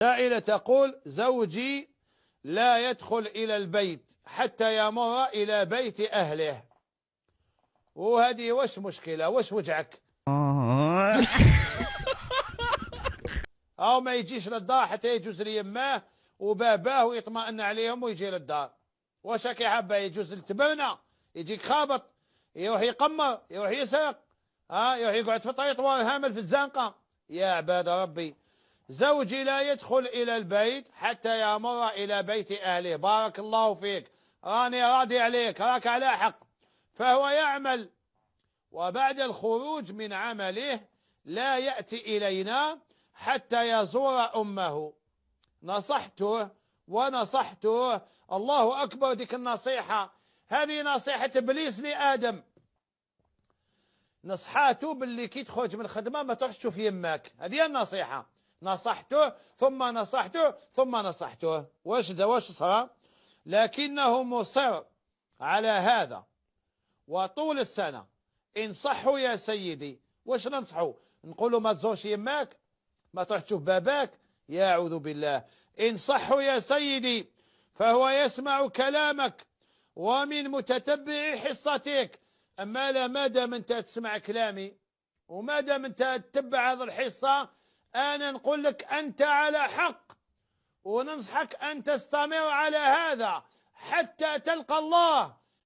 سائلة تقول: زوجي لا يدخل إلى البيت حتى يمر إلى بيت أهله، وهذه وش مشكلة؟ وش وجعك؟ أو ما يجيش للدار حتى يجوز ليماه وباباه ويطمئن عليهم ويجي للدار. واش راكي حابة؟ يجوز للتبنة يجيك خابط، يروح يقمر، يروح يسرق، يروح يقعد في طريق هامل في الزنقة. يا عباد ربي، زوجي لا يدخل إلى البيت حتى يمر إلى بيت أهله. بارك الله فيك، راني راضي عليك، راك على حق. فهو يعمل، وبعد الخروج من عمله لا يأتي إلينا حتى يزور أمه. نصحته ونصحته، الله أكبر ديك النصيحة، هذه نصيحة إبليس لآدم. نصحاته باللي كي تخرج من الخدمة ما تروحش تشوف يماك، هذه النصيحة. نصحته ثم نصحته ثم نصحته، واش صار؟ لكنه مصر على هذا، وطول السنة انصحوا يا سيدي. واش ننصحوا؟ نقولوا ما تزورش يماك، ما تروح تشوف باباك؟ يا أعوذ بالله. انصحوا يا سيدي، فهو يسمع كلامك ومن متتبع حصتك. أما لا، ما دام أنت تسمع كلامي وما دام أنت تتبع هذه الحصة، أنا نقول لك أنت على حق، وننصحك أن تستمر على هذا حتى تلقى الله.